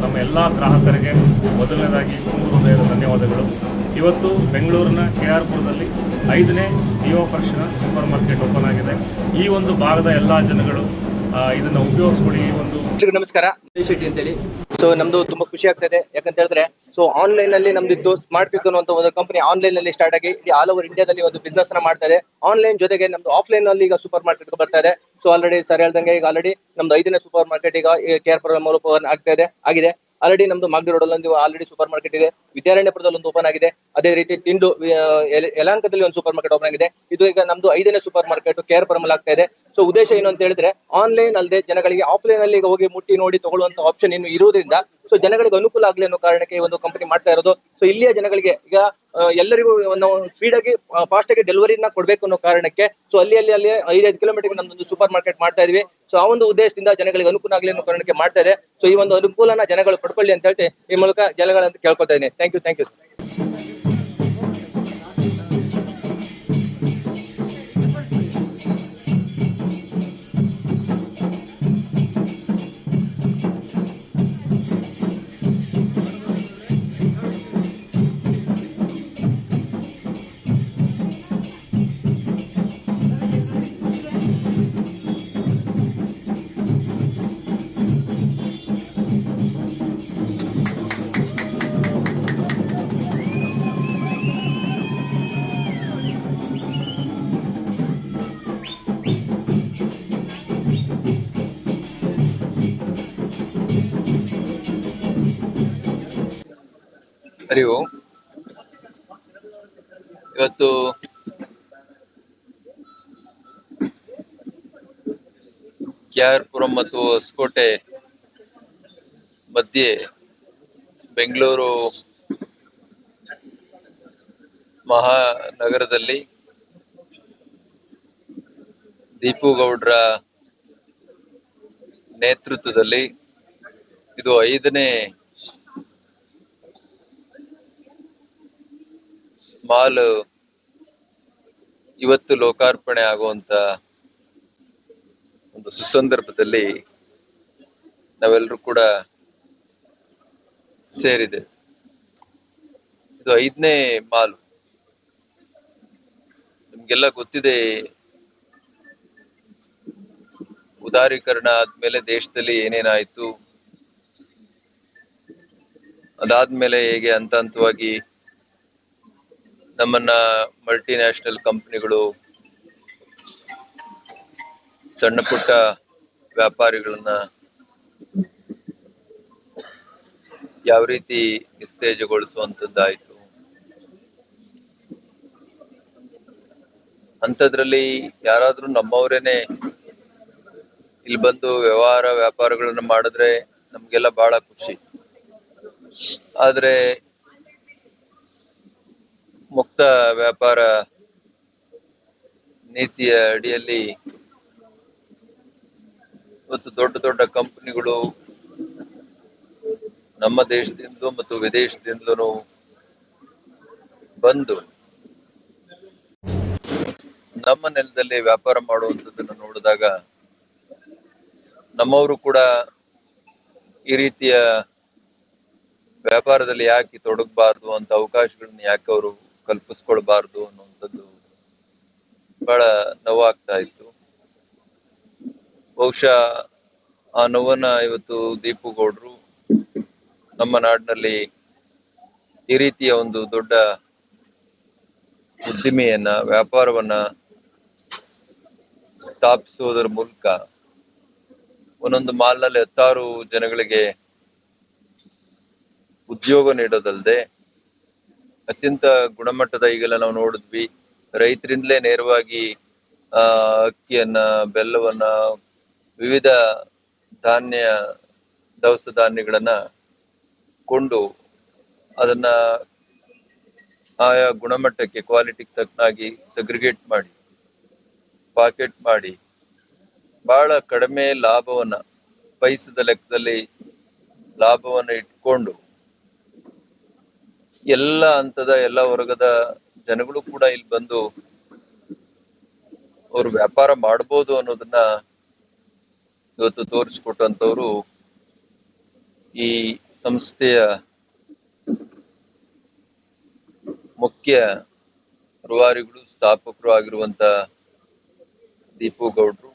ನಮ್ಮ ಎಲ್ಲ ಗ್ರಾಹಕರಿಗೆ ಮೊದಲನೇದಾಗಿ ತುಂಬ ಹೃದಯದ ಧನ್ಯವಾದಗಳು. ಇವತ್ತು ಬೆಂಗಳೂರಿನ KR ಪುರದಲ್ಲಿ 5ನೇ ಡಿಯೋ ಫ್ರೆಶ್ನ ಸೂಪರ್ ಮಾರ್ಕೆಟ್ ಓಪನ್ ಆಗಿದೆ. ಈ ಒಂದು ಭಾಗದ ಎಲ್ಲ ಜನಗಳು ಇದನ್ನು ಉಪಯೋಗಿಸ್ಕೊಳ್ಳಿ. ಈ ಒಂದು ನಮಸ್ಕಾರ, ಶೆಟ್ಟಿ ಅಂತೇಳಿ. ಸೊ ನಮ್ದು ತುಂಬಾ ಖುಷಿ ಆಗ್ತದೆ, ಯಾಕಂತ ಹೇಳಿದ್ರೆ ಆನ್ಲೈನ್ ಅಲ್ಲಿ ನಮ್ದು ಸ್ಮಾರ್ಟ್ ಪಿಕ್ ಅನ್ನುವಂತ ಒಂದು ಕಂಪನಿ ಆನ್ಲೈನ್ ಅಲ್ಲಿ ಸ್ಟಾರ್ಟ್ ಆಗಿ ಆಲ್ ಓವರ್ ಇಂಡಿಯಾದಲ್ಲಿ ಒಂದು ಬಿಸ್ನೆಸ್ ನ ಮಾಡ್ತಾ ಇದೆ. ಆನ್ಲೈನ್ ಜೊತೆಗೆ ನಮ್ದು ಆಫ್ಲೈನ್ ಅಲ್ಲಿ ಈಗ ಸೂಪರ್ ಮಾರ್ಕೆಟ್ ಬರ್ತಾ ಇದೆ. ಸೊ ಆಲ್ರೆಡಿ ಸರ್ ಹೇಳ್ದಂಗೆ ಈಗ ಆಲ್ರೆಡಿ ನಮ್ದು 5ನೇ ಸೂಪರ್ ಮಾರ್ಕೆಟ್ ಈಗ KR ಪುರ ಮೂಲಕ ಆಗಿದೆ. ಆಲ್ರೆಡಿ ನಮ್ದು ಮಾಗಡಿ ರೋಡ್ ಅಲ್ಲಿ ಆಲ್ರೆಡಿ ಸೂಪರ್ ಮಾರ್ಕೆಟ್ ಇದೆ. ವಿದ್ಯಾರಣ್ಯಪುರದಲ್ಲಿ ಒಂದು ಓಪನ್ ಆಗಿದೆ. ಅದೇ ರೀತಿ ತಿಂಡು ಯಲಹಂಕದಲ್ಲಿ ಒಂದು ಸೂಪರ್ ಮಾರ್ಕೆಟ್ ಓಪನ್ ಆಗಿದೆ. ಇದು ಈಗ ನಮ್ದು 5ನೇ ಸೂಪರ್ ಮಾರ್ಕೆಟ್ KR ಪುರ ಆಗ್ತಾ ಇದೆ. ಸೊ ಉದ್ದೇಶ ಏನು ಅಂತ ಹೇಳಿದ್ರೆ, ಆನ್ಲೈನ್ ಅಲ್ಲದೆ ಜನಗಳಿಗೆ ಆಫ್ಲೈನ್ ಅಲ್ಲಿ ಹೋಗಿ ಮುಟ್ಟಿ ನೋಡಿ ತಗೊಳ್ಳುವಂತ ಆಪ್ಷನ್ ಇನ್ನು ಇರುವುದರಿಂದ ಸೊ ಜನಗಳಿಗೆ ಅನುಕೂಲ ಆಗಲಿ ಅನ್ನೋ ಕಾರಣಕ್ಕೆ ಈ ಒಂದು ಕಂಪನಿ ಮಾಡ್ತಾ ಇರೋದು. ಸೊ ಇಲ್ಲಿಯ ಜನಗಳಿಗೆ ಈಗ ಎಲ್ಲರಿಗೂ ನಾವು ಸ್ಪೀಡ್ ಆಗಿ ಫಾಸ್ಟ್ ಆಗಿ ಡೆಲಿವರಿನ ಕೊಡ್ಬೇಕು ಅನ್ನೋ ಕಾರಣಕ್ಕೆ ಸೊ ಅಲ್ಲಿ 5 ಕಿಲೋಮೀಟರ್ ನಮ್ದೊಂದು ಸೂಪರ್ ಮಾರ್ಕೆಟ್ ಮಾಡ್ತಾ ಇದೀವಿ. ಸೊ ಆ ಒಂದು ಉದ್ದೇಶದಿಂದ ಜನಗಳಿಗೆ ಅನುಕೂಲ ಆಗಲಿ ಅನ್ನೋ ಕಾರಣಕ್ಕೆ ಮಾಡ್ತಾ ಇದೆ. ಸೊ ಈ ಒಂದು ಅನುಕೂಲನ ಜನಗಳು ಪಡ್ಕೊಳ್ಳಿ ಅಂತ ಹೇಳ್ತಿ ಈ ಮೂಲಕ ಜನಗಳಂತ ಕೇಳ್ಕೊತಾ ಇದ್ದೀನಿ. Thank you. ಹರಿ ಓಂ. ಇವತ್ತು KR ಪುರಂ ಮತ್ತು ಹೊಸಕೋಟೆ ಮಧ್ಯೆ ಬೆಂಗಳೂರು ಮಹಾನಗರದಲ್ಲಿ ದೀಪು ಗೌಡ್ರ ನೇತೃತ್ವದಲ್ಲಿ ಇದು 5ನೇ ಮಾಲ್ ಇವತ್ತು ಲೋಕಾರ್ಪಣೆ ಆಗುವಂತ ಒಂದು ಸುಸಂದರ್ಭದಲ್ಲಿ ನಾವೆಲ್ಲರೂ ಕೂಡ ಸೇರಿದೆ. ಇದು 5ನೇ ಮಾಲ್. ನಿಮ್ಗೆಲ್ಲ ಗೊತ್ತಿದೆ, ಉದಾರೀಕರಣ ಆದ್ಮೇಲೆ ದೇಶದಲ್ಲಿ ಏನೇನಾಯ್ತು, ಅದಾದ್ಮೇಲೆ ಹೇಗೆ ಹಂತವಾಗಿ ನಮ್ಮನ್ನ ಮಲ್ಟಿನ್ಯಾಷನಲ್ ಕಂಪನಿಗಳು ಸಣ್ಣ ಪುಟ್ಟ ವ್ಯಾಪಾರಿಗಳನ್ನ ಯಾವ ರೀತಿ ನಿಸ್ತೇಜಗೊಳಿಸುವಂತದ್ದಾಯ್ತು. ಅಂಥದ್ರಲ್ಲಿ ಯಾರಾದ್ರೂ ನಮ್ಮವರೇನೆ ಇಲ್ಲಿ ಬಂದು ವ್ಯಾಪಾರಗಳನ್ನ ಮಾಡಿದ್ರೆ ನಮ್ಗೆಲ್ಲ ಬಹಳ ಖುಷಿ. ಆದ್ರೆ ಮುಕ್ತ ವ್ಯಾಪಾರ ನೀತಿಯ ಅಡಿಯಲ್ಲಿ ಇವತ್ತು ದೊಡ್ಡ ಕಂಪನಿಗಳು ನಮ್ಮ ದೇಶದಿಂದ ಮತ್ತು ವಿದೇಶದಿಂದಲೂ ಬಂದು ನಮ್ಮ ನೆಲದಲ್ಲಿ ವ್ಯಾಪಾರ ಮಾಡುವಂಥದ್ದನ್ನು ನೋಡಿದಾಗ ನಮ್ಮವರು ಕೂಡ ಈ ರೀತಿಯ ವ್ಯಾಪಾರದಲ್ಲಿ ಯಾಕೆ ತೊಡಗಬಾರ್ದು ಅಂತ ಅವಕಾಶಗಳನ್ನ ಯಾಕೆ ಅವರು ಕಲ್ಪಿಸ್ಕೊಳ್ಬಾರ್ದು ಅನ್ನುವಂಥದ್ದು ಬಹಳ ನೋವಾಗ್ತಾ ಇತ್ತು. ಬಹುಶಃ ಆ ನೋವನ್ನ ಇವತ್ತು ದೀಪು ಗೌಡ್ರು ನಮ್ಮ ನಾಡಿನಲ್ಲಿ ಈ ರೀತಿಯ ಒಂದು ದೊಡ್ಡ ಉದ್ದಿಮೆಯನ್ನ ವ್ಯಾಪಾರವನ್ನ ಸ್ಥಾಪಿಸುವುದರ ಮೂಲಕ ಒಂದೊಂದು ಮಾಲ್ನಲ್ಲಿ 10 ಜನಗಳಿಗೆ ಉದ್ಯೋಗ ನೀಡೋದಲ್ಲದೆ ಅತ್ಯಂತ ಗುಣಮಟ್ಟದ, ಈಗೆಲ್ಲ ನಾವು ನೋಡಿದ್ವಿ, ರೈತರಿಂದಲೇ ನೇರವಾಗಿ ಅಕ್ಕಿಯನ್ನ, ಬೆಲ್ಲವನ್ನ, ವಿವಿಧ ದವಸ ಧಾನ್ಯಗಳನ್ನ ಕೊಂಡು ಅದನ್ನ ಆಯಾ ಗುಣಮಟ್ಟಕ್ಕೆ, ಕ್ವಾಲಿಟಿಗೆ ತಕ್ಕನಾಗಿ ಸಗ್ರಿಗೇಟ್ ಮಾಡಿ, ಪಾಕೆಟ್ ಮಾಡಿ ಬಹಳ ಕಡಿಮೆ ಲಾಭವನ್ನ, ಪೈಸದ ಲೆಕ್ಕದಲ್ಲಿ ಲಾಭವನ್ನ ಇಟ್ಕೊಂಡು ಎಲ್ಲ ಹಂತದ, ಎಲ್ಲ ವರ್ಗದ ಜನಗಳು ಕೂಡ ಇಲ್ಲಿ ಬಂದು ಅವರು ವ್ಯಾಪಾರ ಮಾಡ್ಬೋದು ಅನ್ನೋದನ್ನ ಇವತ್ತು ತೋರಿಸ್ಕೊಟ್ಟಂತವ್ರು ಈ ಸಂಸ್ಥೆಯ ಮುಖ್ಯ ರೂವಾರಿಗಳು ಸ್ಥಾಪಕರು ಆಗಿರುವಂತ ದೀಪು ಗೌಡ್ರು